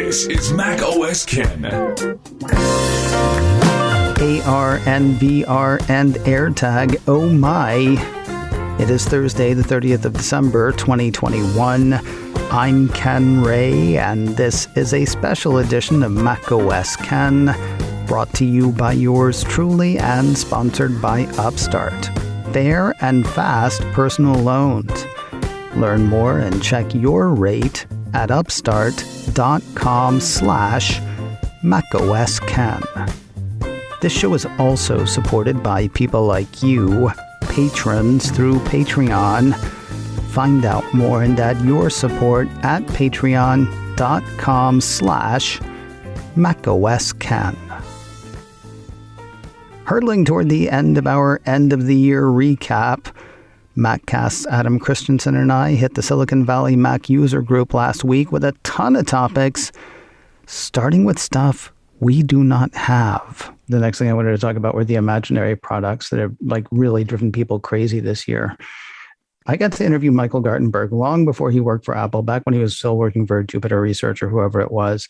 This is Mac OS Ken. AR and VR and AirTag, oh my. It is Thursday, the 30th of December, 2021. I'm Ken Ray, and this is a special edition of Mac OS Ken, brought to you by yours truly and sponsored by Upstart. Fair and fast personal loans. Learn more and check your rate at upstart.com/macosken. This show is also supported by people like you, patrons through Patreon. Find out more and add your support at patreon.com/macosken. Hurtling toward the end of our end of the year recap, MacCast's Adam Christianson and I hit the Silicon Valley Mac user group last week with a ton of topics, starting with stuff we do not have. The next thing I wanted to talk about were the imaginary products that have really driven people crazy this year. I got to interview Michael Gartenberg long before he worked for Apple, back when he was still working for Jupiter Research or whoever it was,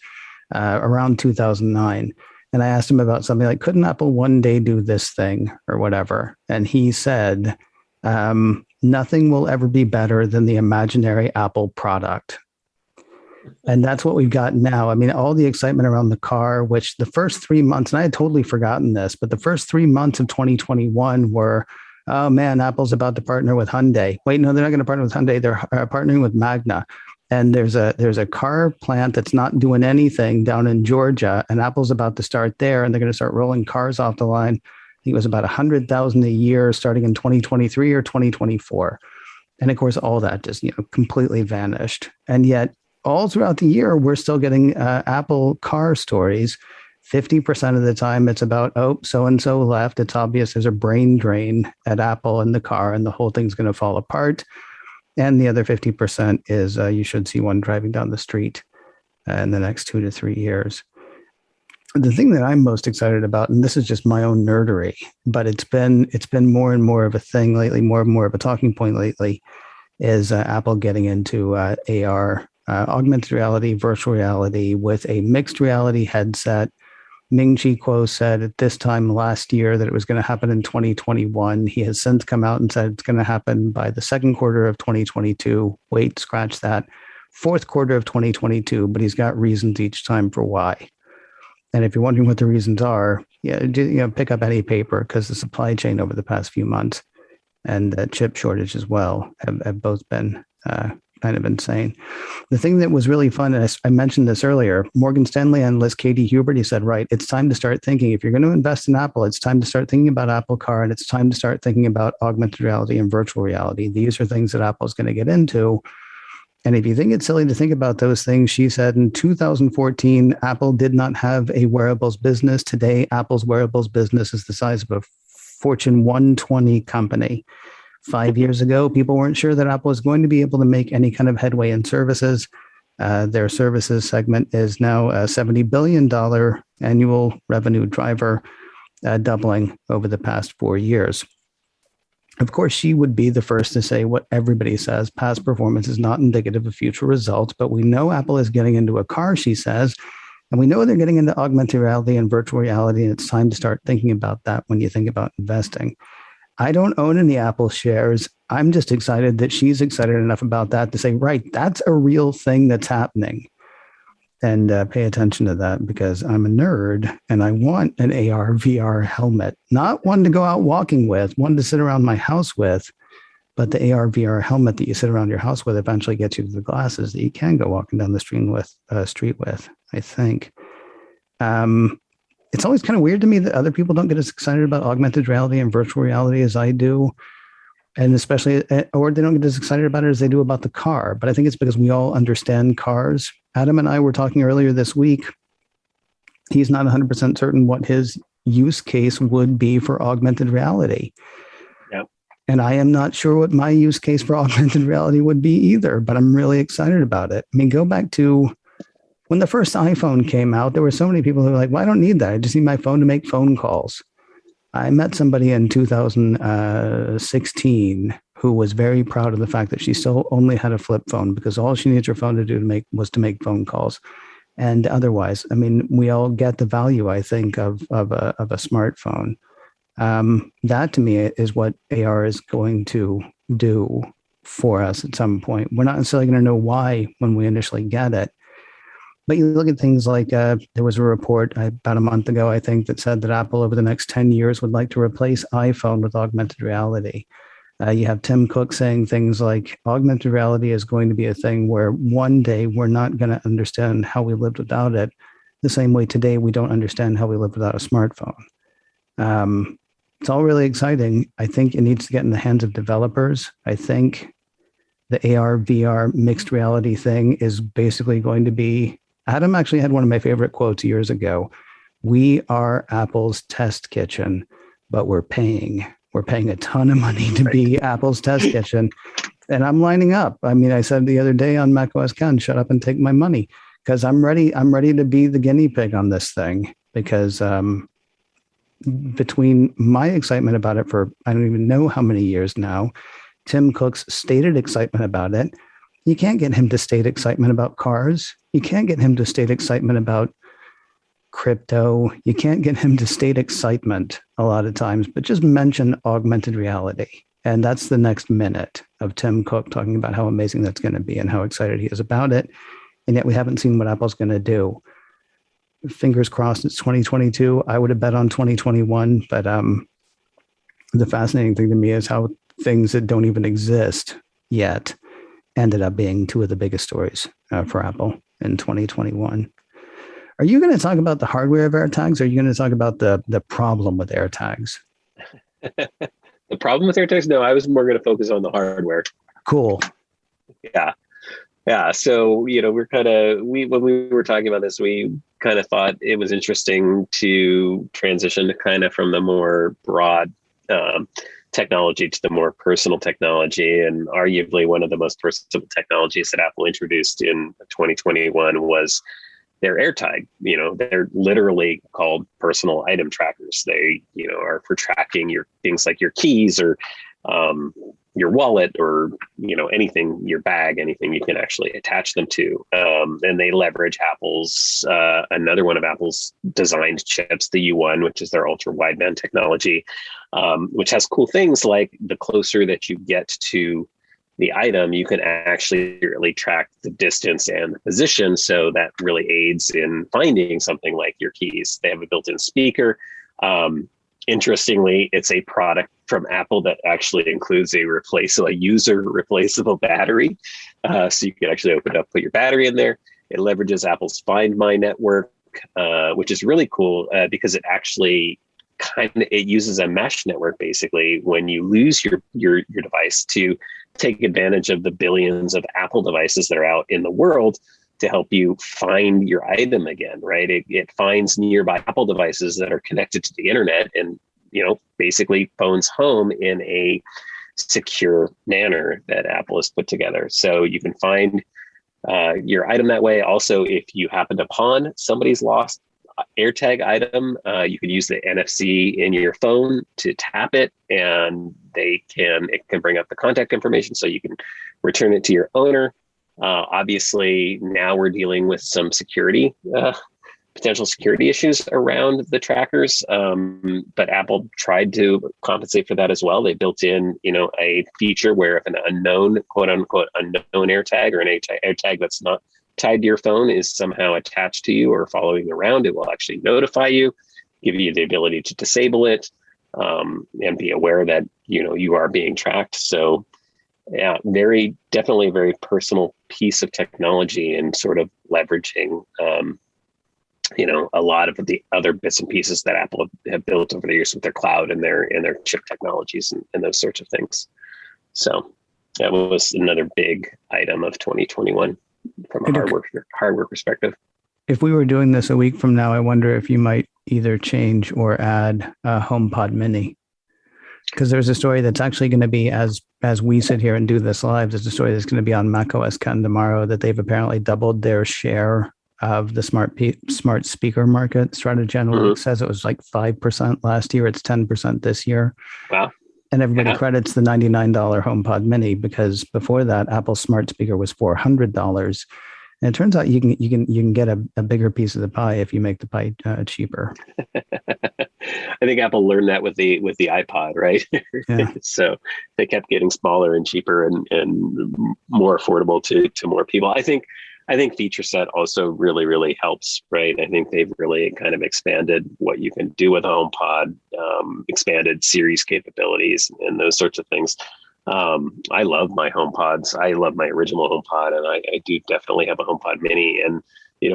around 2009. And I asked him about something like, couldn't Apple one day do this thing or whatever? And he said, nothing will ever be better than the imaginary Apple product. And that's what we've got now. I mean, all the excitement around the car, which the first 3 months, and I had totally forgotten this, but the first 3 months of 2021 were, oh man, Apple's about to partner with Hyundai. Wait, no, they're not going to partner with Hyundai. They're partnering with Magna. And there's a car plant that's not doing anything down in Georgia, and Apple's about to start there, and they're going to start rolling cars off the line. I think it was about 100,000 a year starting in 2023 or 2024. And of course, all that just completely vanished. And yet, all throughout the year, we're still getting Apple car stories. 50% of the time, it's about, oh, so-and-so left. It's obvious there's a brain drain at Apple in the car, and the whole thing's going to fall apart. And the other 50% is you should see one driving down the street in the next 2 to 3 years. The thing that I'm most excited about, and this is just my own nerdery, but it's been more and more of a thing lately, more and more of a talking point lately, is Apple getting into AR, augmented reality, virtual reality, with a mixed reality headset. Ming-Chi Kuo said at this time last year that it was going to happen in 2021. He has since come out and said it's going to happen by the second quarter of 2022. Wait, scratch that. Fourth quarter of 2022, but he's got reasons each time for why. And if you're wondering what the reasons are, pick up any paper, because the supply chain over the past few months and the chip shortage as well have both been kind of insane. The thing that was really fun, and I mentioned this earlier, Morgan Stanley analyst Katie Huberty said, right, it's time to start thinking, if you're going to invest in Apple, it's time to start thinking about Apple Car, and it's time to start thinking about augmented reality and virtual reality. These are things that Apple's going to get into. And if you think it's silly to think about those things, she said in 2014, Apple did not have a wearables business. Today, Apple's wearables business is the size of a Fortune 120 company. 5 years ago, people weren't sure that Apple was going to be able to make any kind of headway in services. Their services segment is now a $70 billion annual revenue driver, doubling over the past 4 years. Of course, she would be the first to say what everybody says: past performance is not indicative of future results. But we know Apple is getting into a car, she says, and we know they're getting into augmented reality and virtual reality, and it's time to start thinking about that when you think about investing. I don't own any Apple shares. I'm just excited that she's excited enough about that to say, right, that's a real thing that's happening. And pay attention to that, because I'm a nerd and I want an AR, VR helmet, not one to go out walking with, one to sit around my house with, but the AR, VR helmet that you sit around your house with eventually gets you to the glasses that you can go walking down the street with, I think. It's always kind of weird to me that other people don't get as excited about augmented reality and virtual reality as I do. And especially, or they don't get as excited about it as they do about the car. But I think it's because we all understand cars. Adam and I were talking earlier this week. He's not 100% certain what his use case would be for augmented reality. Yep. And I am not sure what my use case for augmented reality would be either, but I'm really excited about it. I mean, go back to when the first iPhone came out, there were so many people who were like, well, I don't need that. I just need my phone to make phone calls. I met somebody in 2016 who was very proud of the fact that she still only had a flip phone because all she needs her phone to do was to make phone calls. And otherwise, I mean, we all get the value, I think, of a smartphone. That to me is what AR is going to do for us at some point. We're not necessarily going to know why when we initially get it. But you look at things like there was a report about a month ago, I think, that said that Apple over the next 10 years would like to replace iPhone with augmented reality. You have Tim Cook saying things like augmented reality is going to be a thing where one day we're not going to understand how we lived without it, the same way today we don't understand how we live without a smartphone. It's all really exciting. I think it needs to get in the hands of developers. I think the AR, VR mixed reality thing is basically going to be, Adam actually had one of my favorite quotes years ago. We are Apple's test kitchen, but we're paying a ton of money to be Apple's test kitchen. And I'm lining up. I mean, I said the other day on macOS Ken, shut up and take my money, because I'm ready to be the guinea pig on this thing, because between my excitement about it for I don't even know how many years now, Tim Cook's stated excitement about it, you can't get him to state excitement about cars. You can't get him to state excitement about crypto. You can't get him to state excitement a lot of times, but just mention augmented reality. And that's the next minute of Tim Cook talking about how amazing that's going to be and how excited he is about it. And yet we haven't seen what Apple's going to do. Fingers crossed it's 2022. I would have bet on 2021, but the fascinating thing to me is how things that don't even exist yet ended up being two of the biggest stories for Apple in 2021. Are you going to talk about the hardware of AirTags, or are you going to talk about the problem with AirTags? The problem with AirTags? No, I was more going to focus on the hardware. Cool. Yeah. So, when we were talking about this, we kind of thought it was interesting to transition kind of from the more broad technology to the more personal technology. And arguably one of the most personal technologies that Apple introduced in 2021 was their AirTag. They're literally called personal item trackers. They, are for tracking your things like your keys or your wallet or, anything, your bag, anything you can actually attach them to. And they leverage another one of Apple's designed chips, the U1, which is their ultra wideband technology, which has cool things like the closer that you get to the item, you can actually really track the distance and the position. So that really aids in finding something like your keys. They have a built-in speaker. Interestingly, it's a product from Apple that actually includes a user replaceable battery. So you can actually open it up, put your battery in there. It leverages Apple's Find My network, which is really cool because it actually it uses a mesh network basically when you lose your device to take advantage of the billions of Apple devices that are out in the world to help you find your item again, right? It finds nearby Apple devices that are connected to the internet and, basically phones home in a secure manner that Apple has put together. So you can find your item that way. Also, if you happen to pawn somebody's lost AirTag item, you can use the NFC in your phone to tap it, and it can bring up the contact information so you can return it to your owner. Obviously, now we're dealing with some potential security issues around the trackers, but Apple tried to compensate for that as well. They built in, a feature where if an unknown, quote unquote, unknown AirTag or an AirTag that's not tied to your phone is somehow attached to you or following you around, it will actually notify you, give you the ability to disable it, and be aware that, you are being tracked. So yeah, definitely a very personal piece of technology and sort of leveraging, a lot of the other bits and pieces that Apple have built over the years with their cloud and their chip technologies and those sorts of things. So that was another big item of 2021 from a hardware perspective. If we were doing this a week from now, I wonder if you might either change or add a HomePod Mini. Because there's a story that's actually going to be, as we sit here and do this live, there's a story that's going to be on macOS Ken tomorrow that they've apparently doubled their share of the smart speaker market. Strategy Analytics says it was like 5% last year. It's 10% this year. Wow. And everybody credits the $99 HomePod Mini because before that, Apple's smart speaker was $400. And it turns out you can get a bigger piece of the pie if you make the pie cheaper. I think Apple learned that with the iPod, right? Yeah. So they kept getting smaller and cheaper and more affordable to more people. I think feature set also really, really helps, right? I think they've really kind of expanded what you can do with HomePod, expanded Siri's capabilities and those sorts of things. I love my HomePods. I love my original HomePod, and I do definitely have a HomePod Mini. And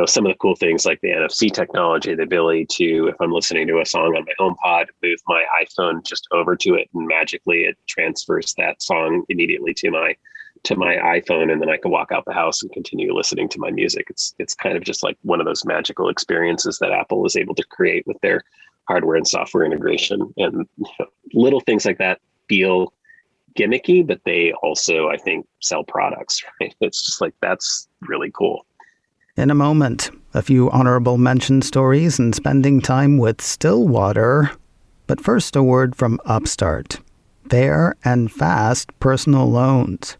some of the cool things like the NFC technology, the ability to, if I'm listening to a song on my HomePod, move my iPhone just over to it, and magically it transfers that song immediately to my iPhone, and then I can walk out the house and continue listening to my music. It's kind of just like one of those magical experiences that Apple was able to create with their hardware and software integration. And little things like that feel gimmicky, but they also, I think, sell products, right? It's just like, that's really cool. In a moment, a few honorable mention stories and spending time with Stillwater. But first, a word from Upstart. Fair and fast personal loans.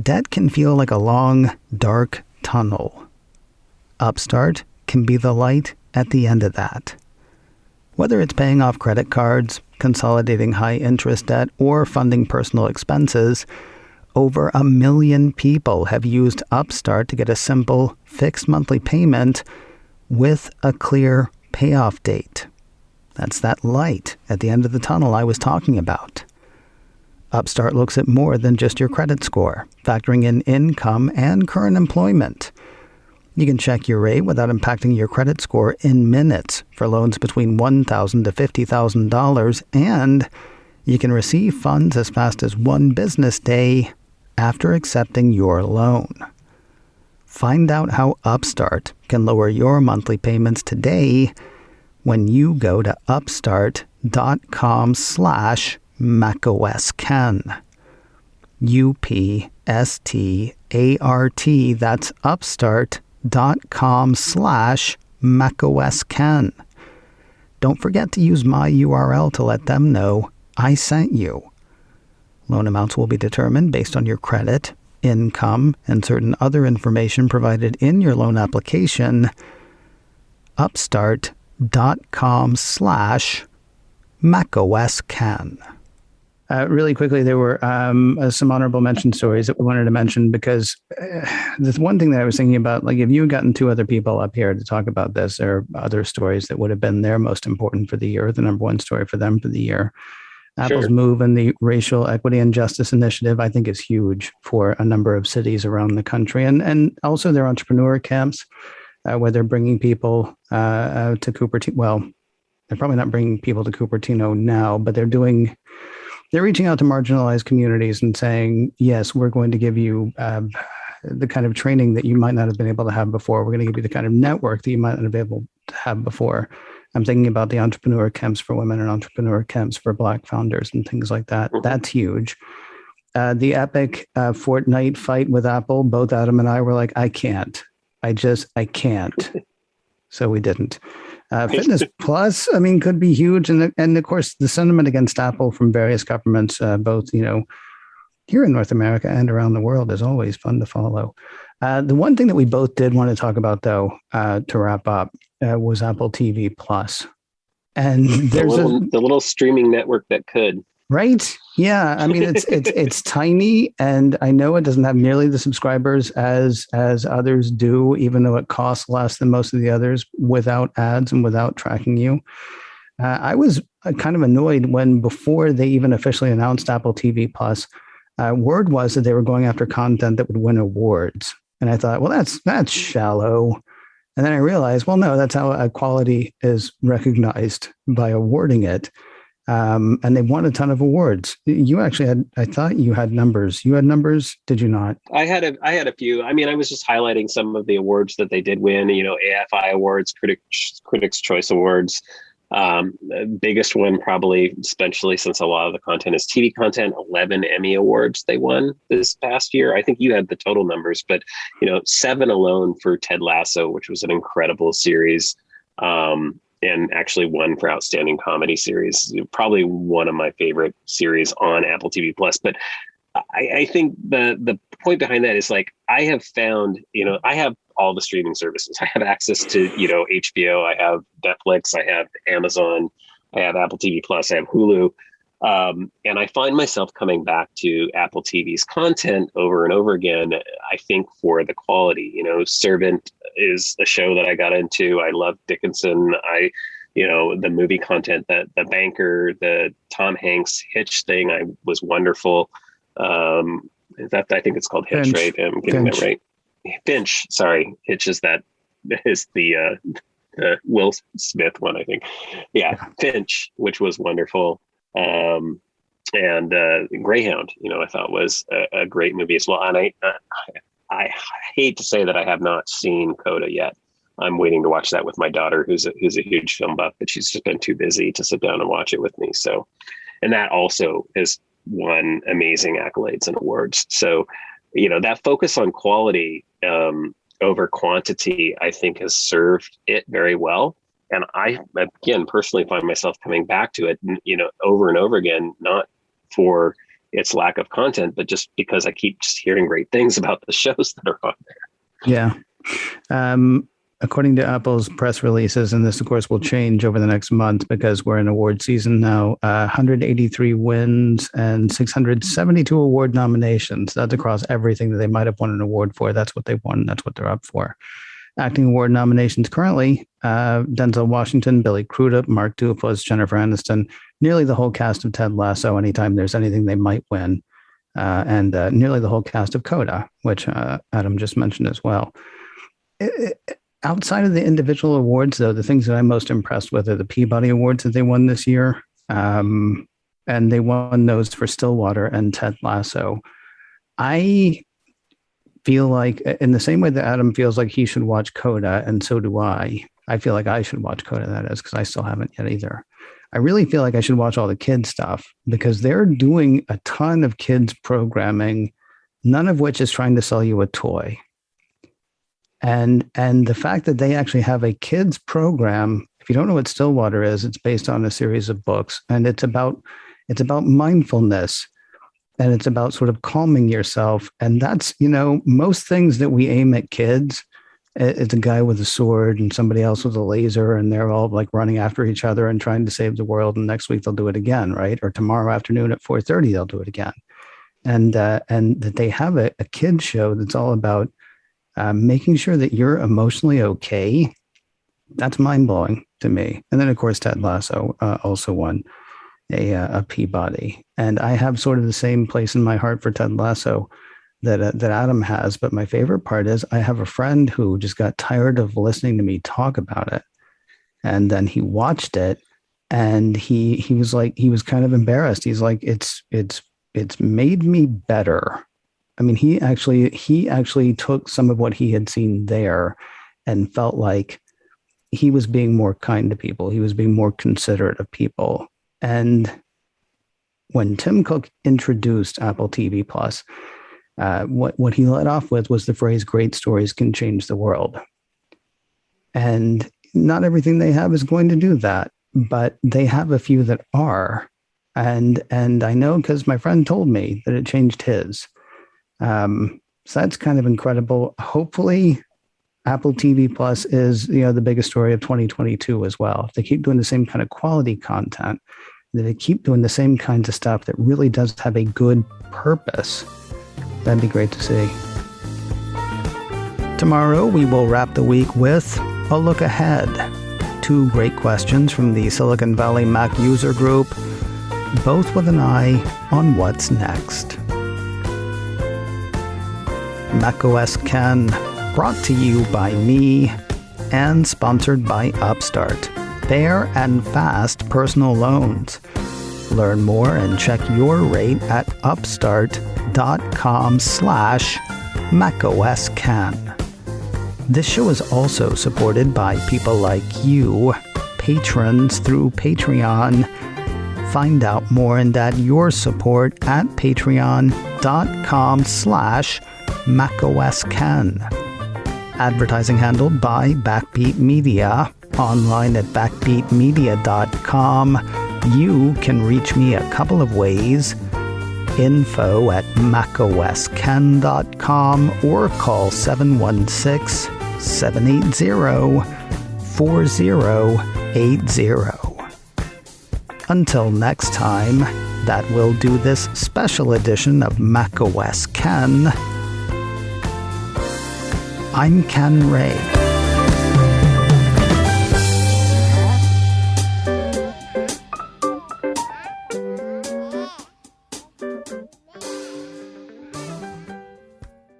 Debt can feel like a long, dark tunnel. Upstart can be the light at the end of that. Whether it's paying off credit cards, consolidating high-interest debt, or funding personal expenses, over 1 million people have used Upstart to get a simple, fixed monthly payment with a clear payoff date. That's that light at the end of the tunnel I was talking about. Upstart looks at more than just your credit score, factoring in income and current employment. You can check your rate without impacting your credit score in minutes for loans between $1,000 to $50,000, and you can receive funds as fast as 1 business day after accepting your loan. Find out how Upstart can lower your monthly payments today when you go to upstart.com/macOSKen. UPSTART. That's upstart.com/macOSKen. Don't forget to use my URL to let them know I sent you. Loan amounts will be determined based on your credit, income, and certain other information provided in your loan application. Upstart.com/macOSKen. Really quickly, there were some honorable mention stories that we wanted to mention because the one thing that I was thinking about, like if you had gotten 2 other people up here to talk about this, there are other stories that would have been their most important for the year, the number one story for them for the year. Apple's move in the Racial Equity and Justice Initiative, I think, is huge for a number of cities around the country. And also their entrepreneur camps, where they're bringing people to Cupertino. Well, they're probably not bringing people to Cupertino now, but they're reaching out to marginalized communities and saying, yes, we're going to give you the kind of training that you might not have been able to have before. We're going to give you the kind of network that you might not have been able to have before. I'm thinking about the entrepreneur camps for women and entrepreneur camps for Black founders and things like that. That's huge. The epic Fortnite fight with Apple, both Adam and I were like, I can't. I can't. So we didn't. Fitness Plus, I mean, could be huge. And of course, the sentiment against Apple from various governments, both, here in North America and around the world is always fun to follow. The one thing that we both did want to talk about, though, to wrap up, was Apple TV Plus. And there's the little streaming network that could. Right? Yeah. I mean, it's tiny, and I know it doesn't have nearly the subscribers as others do, even though it costs less than most of the others without ads and without tracking you. I was kind of annoyed when, before they even officially announced Apple TV Plus, word was that they were going after content that would win awards. And I thought, well, that's shallow. And then I realized, well, no, that's how quality is recognized, by awarding it. And they won a ton of awards. You actually I thought you had numbers. You had numbers, did you not? I had a few. I mean, I was just highlighting some of the awards that they did win, AFI Awards, Critics' Choice Awards. The biggest one, probably, especially since a lot of the content is TV content, 11 Emmy Awards they won this past year. I think you had the total numbers, but 7 alone for Ted Lasso, which was an incredible series, and actually won for Outstanding Comedy Series. Probably one of my favorite series on Apple TV Plus. But I think the point behind that is, like, I have found, I have all the streaming services. I have access to, HBO, I have Netflix, I have Amazon, I have Apple TV Plus, I have Hulu. And I find myself coming back to Apple TV's content over and over again, I think for the quality. Servant is a show that I got into. I love Dickinson. The movie content, the banker, the Tom Hanks Hitch thing, was wonderful. That I think it's called Hitch, Finch. right? I'm getting that right. Finch, sorry. Hitch is the Will Smith one, I think. Yeah, Finch, which was wonderful. And Greyhound, I thought was a great movie as well. And I hate to say that I have not seen Coda yet. I'm waiting to watch that with my daughter, who's a huge film buff, but she's just been too busy to sit down and watch it with me. So, and that also has won amazing accolades and awards. So, that focus on quality over quantity, I think, has served it very well. And I, again, personally find myself coming back to it, over and over again, not for its lack of content, but just because I keep just hearing great things about the shows that are on there. Yeah. According to Apple's press releases, and this, of course, will change over the next month because we're in award season now, 183 wins and 672 award nominations. That's across everything that they might have won an award for. That's what they won. That's what they're up for. Acting award nominations currently, Denzel Washington, Billy Crudup, Mark Duplass, Jennifer Aniston, nearly the whole cast of Ted Lasso, anytime there's anything they might win, and nearly the whole cast of Coda, which Adam just mentioned as well. Outside of the individual awards, though, the things that I'm most impressed with are the Peabody Awards that they won this year. And they won those for Stillwater and Ted Lasso. I feel like, in the same way that Adam feels like he should watch Coda, and so do I feel like I should watch Coda, that is, because I still haven't yet either. I really feel like I should watch all the kids stuff because they're doing a ton of kids programming, none of which is trying to sell you a toy. And the fact that they actually have a kids program, if you don't know what Stillwater is, it's based on a series of books, and it's about mindfulness, and it's about sort of calming yourself. And that's, most things that we aim at kids, it's a guy with a sword and somebody else with a laser, and they're all like running after each other and trying to save the world. And next week they'll do it again, right? Or tomorrow afternoon at 4:30 they'll do it again. And that they have a kids show that's all about making sure that you're emotionally okay. That's mind-blowing to me. And then, of course, Ted Lasso also won a Peabody. And I have sort of the same place in my heart for Ted Lasso that Adam has. But my favorite part is I have a friend who just got tired of listening to me talk about it. And then he watched it, and he was like, he was kind of embarrassed. He's like, it's made me better. I mean, he actually took some of what he had seen there and felt like he was being more kind to people. He was being more considerate of people. And when Tim Cook introduced Apple TV Plus, what he led off with was the phrase, "Great stories can change the world." And not everything they have is going to do that, but they have a few that are. And I know because my friend told me that it changed his. So that's kind of incredible. Hopefully Apple TV Plus is, the biggest story of 2022 as well. If they keep doing the same kind of quality content, that they keep doing the same kinds of stuff that really does have a good purpose, that'd be great to see. Tomorrow, we will wrap the week with a look ahead. 2 great questions from the Silicon Valley Mac user group, both with an eye on what's next. macOS Ken, brought to you by me and sponsored by Upstart. Fair and fast personal loans. Learn more and check your rate at upstart.com/macOSCan. This show is also supported by people like you, patrons through Patreon. Find out more and add your support at patreon.com/macOSCan. Advertising handled by Backbeat Media. Online at backbeatmedia.com. You can reach me a couple of ways. info@macosken.com or call 716-780-4080. Until next time, that will do this special edition of macOS Ken. I'm Ken Ray.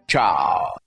Ciao.